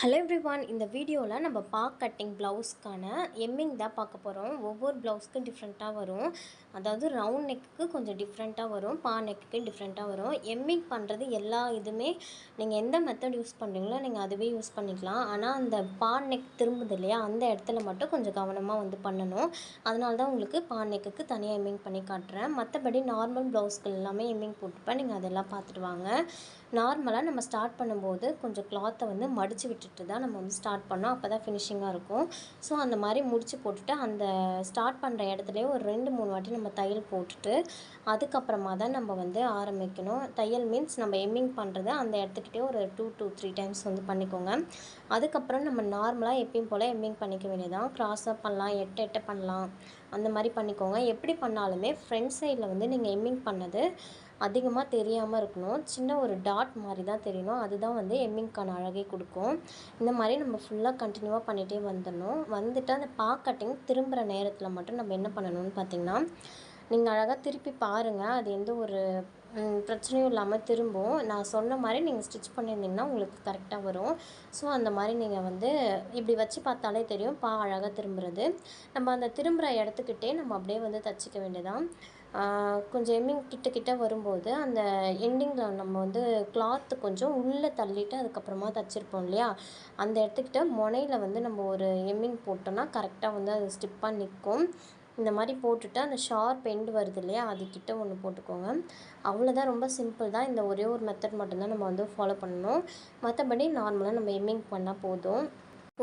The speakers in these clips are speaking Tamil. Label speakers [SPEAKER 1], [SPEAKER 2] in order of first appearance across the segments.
[SPEAKER 1] ஹலோ எவ்ரிவான், இந்த வீடியோவில் நம்ம பாக் கட்டிங் ப்ளவுஸ்க்கான எம்மிங் தான் பார்க்க போகிறோம். ஒவ்வொரு ப்ளவுஸ்க்கும் டிஃப்ரெண்ட்டாக வரும். அதாவது ரவுண்ட் நெக்குக்கு கொஞ்சம் டிஃப்ரெண்ட்டாக வரும், பா நெக்குக்கு டிஃப்ரெண்ட்டாக வரும். எம்மிங் பண்ணுறது எல்லா இதுவுமே நீங்கள் எந்த மெத்தட் யூஸ் பண்ணுறீங்களோ நீங்கள் அதுவே யூஸ் பண்ணிக்கலாம். ஆனால் அந்த பா நெக் திரும்புது இல்லையா, அந்த இடத்துல மட்டும் கொஞ்சம் கவனமாக பண்ணணும். அதனால தான் உங்களுக்கு பா நெக்குக்கு தனியாக எம்மிங் பண்ணி காட்டுறேன். மற்றபடி நார்மல் ப்ளவுஸ்க்கு எல்லாமே எம்மிங் போட்டுப்பேன். நீங்கள் அதெல்லாம் பார்த்துட்டு வாங்க. நார்மலாக நம்ம ஸ்டார்ட் பண்ணும்போது கொஞ்சம் கிளாத்தை மடித்து விட்டுட்டு தான் நம்ம ஸ்டார்ட் பண்ணோம். அப்போ தான் ஃபினிஷிங்காக இருக்கும். ஸோ அந்த மாதிரி முடிச்சு போட்டுட்டு அந்த ஸ்டார்ட் பண்ணுற இடத்துலையே ஒரு 2-3 வாட்டி நம்ம தையல் போட்டுட்டு அதுக்கப்புறமா தான் நம்ம ஆரம்பிக்கணும். தையல் மீன்ஸ் நம்ம எம்மிங் பண்ணுறது அந்த இடத்துக்கிட்டே ஒரு 2 to 3 டைம்ஸ் பண்ணிக்கோங்க. அதுக்கப்புறம் நம்ம நார்மலாக எப்பயும் போல் எம்மிங் பண்ணிக்க வேண்டியதான். க்ராஸாக பண்ணலாம், எட்ட பண்ணலாம், அந்த மாதிரி பண்ணிக்கோங்க. எப்படி பண்ணாலுமே ஃப்ரண்ட் சைடில் நீங்கள் எம்மிங் பண்ணது அதிகமாக தெரியாமல் இருக்கணும். சின்ன ஒரு டாட் மாதிரி தான் தெரியணும். அதுதான் எம்மிங்க்கான அழகை கொடுக்கும். இந்த மாதிரி நம்ம ஃபுல்லாக கண்டினியூவாக பண்ணிகிட்டே வந்துட்டு அந்த பாக் கட்டிங் திரும்புகிற நேரத்தில் மட்டும் நம்ம என்ன பண்ணணும்னு பார்த்திங்கன்னா, நீங்கள் அழகாக திருப்பி பாருங்கள். அது எந்த ஒரு பிரச்சனையும் இல்லாமல் திரும்பும். நான் சொன்ன மாதிரி நீங்கள் ஸ்டிச் பண்ணியிருந்தீங்கன்னா உங்களுக்கு கரெக்டாக வரும். ஸோ அந்த மாதிரி நீங்கள் இப்படி வச்சு பார்த்தாலே தெரியும் பா அழகாக திரும்புறது. நம்ம அந்த திரும்புகிற இடத்துக்கிட்டே நம்ம அப்படியே தச்சுக்க வேண்டியதான். கொஞ்சம் எம்மிங் கிட்ட வரும்போது அந்த எண்டிங்கில் நம்ம கிளாத்து கொஞ்சம் உள்ளே தள்ளிட்டு அதுக்கப்புறமா தைச்சிருப்போம் இல்லையா, அந்த இடத்துக்கிட்ட முனையில் நம்ம ஒரு எம்மிங் போட்டோம்னா கரெக்டாக அது ஸ்டிப்பாக நிற்கும். இந்த மாதிரி போட்டுட்டு அந்த ஷார்ப் எண்டு வருது இல்லையா, அதுக்கிட்ட ஒன்று போட்டுக்கோங்க. அவ்வளோதான், ரொம்ப சிம்பிள் தான். இந்த ஒரே ஒரு மெத்தட் மட்டும்தான் நம்ம ஃபாலோ பண்ணணும். மற்றபடி நார்மலாக நம்ம எம்மிங் பண்ணால் போதும்.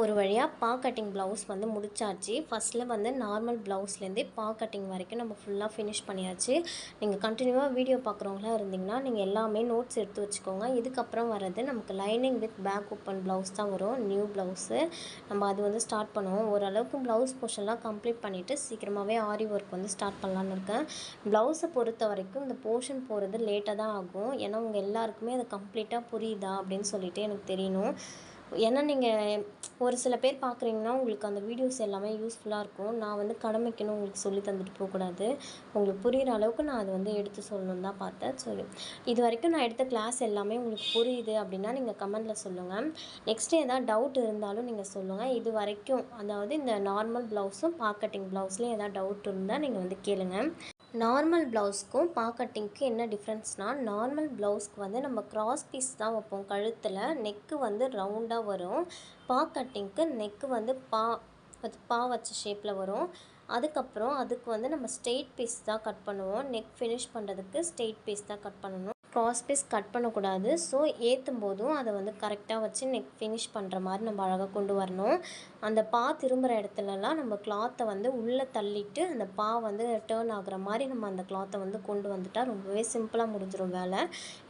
[SPEAKER 1] ஒரு வழியாக பா கட்டிங் ப்ளவுஸ் முடிச்சாச்சு. ஃபஸ்ட்டில் நார்மல் ப்ளவுஸ்லேருந்தே பா கட்டிங் வரைக்கும் நம்ம ஃபுல்லாக ஃபினிஷ் பண்ணியாச்சு. நீங்கள் கண்டினியூவாக வீடியோ பார்க்குறவங்களா இருந்தீங்கன்னா நீங்கள் எல்லாமே நோட்ஸ் எடுத்து வச்சுக்கோங்க. இதுக்கப்புறம் வர்றது நமக்கு lining with back open blouse தான் வரும், நியூ ப்ளவுஸு. நம்ம அது ஸ்டார்ட் பண்ணுவோம். ஓரளவுக்கு ப்ளவுஸ் போர்ஷன்லாம் கம்ப்ளீட் பண்ணிவிட்டு சீக்கிரமாகவே ஆரி ஒர்க் ஸ்டார்ட் பண்ணலான்னு இருக்கேன். ப்ளவுஸை பொறுத்த வரைக்கும் இந்த போர்ஷன் போகிறது லேட்டாக தான் ஆகும். ஏன்னா உங்கள் எல்லாருக்குமே அது கம்ப்ளீட்டாக புரியுதா அப்படின்னு சொல்லிட்டு எனக்கு தெரியணும். ஏன்னா நீங்கள் ஒரு சில பேர் பார்க்குறீங்கன்னா உங்களுக்கு அந்த வீடியோஸ் எல்லாமே யூஸ்ஃபுல்லாக இருக்கும். நான் கடமைக்குன்னு உங்களுக்கு சொல்லி தந்துட்டு போகக்கூடாது. உங்களுக்கு புரிகிற அளவுக்கு நான் அது எடுத்து சொல்லணுன்னு தான் பார்த்தேன். சரி, இது வரைக்கும் நான் எடுத்த கிளாஸ் எல்லாமே உங்களுக்கு புரியுது அப்படின்னா நீங்கள் கமெண்டில் சொல்லுங்கள். நெக்ஸ்ட்டு எதாவது டவுட் இருந்தாலும் நீங்கள் சொல்லுங்கள். இது வரைக்கும் அதாவது இந்த நார்மல் ப்ளவுஸும் பாக் கட்டிங் ப்ளவுஸ்லேயும் எதாவது டவுட் இருந்தால் நீங்கள் கேளுங்க. நார்மல் ப்ளவுஸ்க்கும் பா கட்டிங்க்கு என்ன டிஃப்ரென்ஸ்னால், நார்மல் ப்ளவுஸ்க்கு நம்ம கிராஸ் பீஸ் தான் வைப்போம் கழுத்தில். நெக்கு ரவுண்டாக வரும். பா கட்டிங்க்கு நெக்கு பா வச்ச ஷேப்பில் வரும். அதுக்கப்புறம் அதுக்கு நம்ம ஸ்ட்ரெயிட் பீஸ் தான் கட் பண்ணுவோம். நெக் ஃபினிஷ் பண்ணுறதுக்கு ஸ்ட்ரெயிட் பீஸ் தான் கட் பண்ணணும். க்ராஸ் பீஸ் கட் பண்ணக்கூடாது. ஸோ ஏற்றும் போதும் அதை கரெக்டாக வச்சு நெக் ஃபினிஷ் பண்ணுற மாதிரி நம்ம அழகாக கொண்டு வரணும். அந்த பா திரும்புகிற இடத்துலலாம் நம்ம கிளாத்தை உள்ளே தள்ளிட்டு அந்த பா டேர்ன் ஆகுற மாதிரி நம்ம அந்த கிளாத்தை கொண்டு வந்துட்டால் ரொம்பவே சிம்பிளாக முடிஞ்சிடும் வேலை.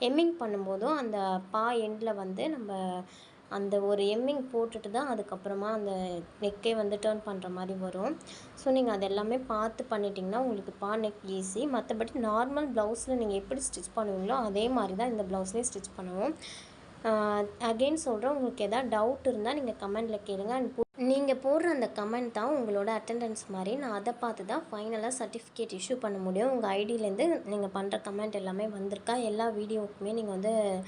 [SPEAKER 1] எம்மிங் பண்ணும்போதும் அந்த பா எண்டில் நம்ம அந்த ஒரு எம்மிங் போட்டுட்டு தான் அதுக்கப்புறமா அந்த நெக்கே டேர்ன் பண்ணுற மாதிரி வரும். ஸோ நீங்கள் அது எல்லாமே பார்த்து பண்ணிட்டீங்கன்னா உங்களுக்கு பா நெக் ஈஸி. மற்றபடி நார்மல் ப்ளவுஸில் நீங்கள் எப்படி ஸ்டிச் பண்ணுவீங்களோ அதே மாதிரி தான் இந்த ப்ளவுஸ்லேயும் ஸ்டிச் பண்ணுவோம். அகெயின் சொல்கிறேன், உங்களுக்கு எதாவது டவுட் இருந்தால் நீங்கள் கமெண்டில் கேளுங்க. நீங்கள் போடுற அந்த கமெண்ட் தான் உங்களோட அட்டெண்டன்ஸ் மாதிரி. நான் அதை பார்த்து தான் ஃபைனலாக சர்டிஃபிகேட் இஷ்யூ பண்ண முடியும். உங்கள் ஐடியிலேருந்து நீங்கள் பண்ணுற கமெண்ட் எல்லாமே வந்திருக்கா, எல்லா வீடியோவுக்குமே நீங்கள்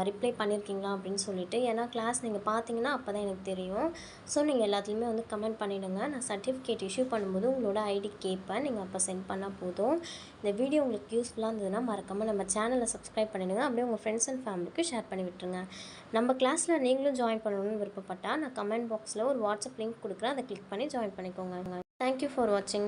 [SPEAKER 1] ரிப்ளை பண்ணியிருக்கீங்களா அப்படின்னு சொல்லிட்டு. ஏன்னா கிளாஸ் நீங்கள் பார்த்தீங்கன்னா அப்போ தான் எனக்கு தெரியும். ஸோ நீங்கள் எல்லாத்துலேயுமே கமெண்ட் பண்ணிவிடுங்க. நான் சர்டிஃபிகேட் இஷ்யூ பண்ணும்போது உங்களோட ஐடி கேட்பேன், நீங்கள் அப்போ சென்ட் பண்ணால் போதும். இந்த வீடியோ உங்களுக்கு யூஸ்ஃபுல்லாக இருந்ததுன்னா மறக்காமல் நம்ம சேனலை சப்ஸ்கிரைப் பண்ணிவிடுங்க. அப்படியே உங்கள் ஃப்ரெண்ட்ஸ் அண்ட் ஃபேமிலிக்கு ஷேர் பண்ணி விட்டுருங்க. நம்ம கிளாஸில் நீங்களும் ஜாயின் பண்ணணும்னு விருப்பப்பட்டால் நான் கமெண்ட் பாக்ஸில் ஒரு வாட்ஸ்அப் லிங்க் கொடுக்குறேன். அதை கிளிக் பண்ணி ஜாயின் பண்ணிக்கோங்க. தேங்க்யூ ஃபார் வாட்சிங்.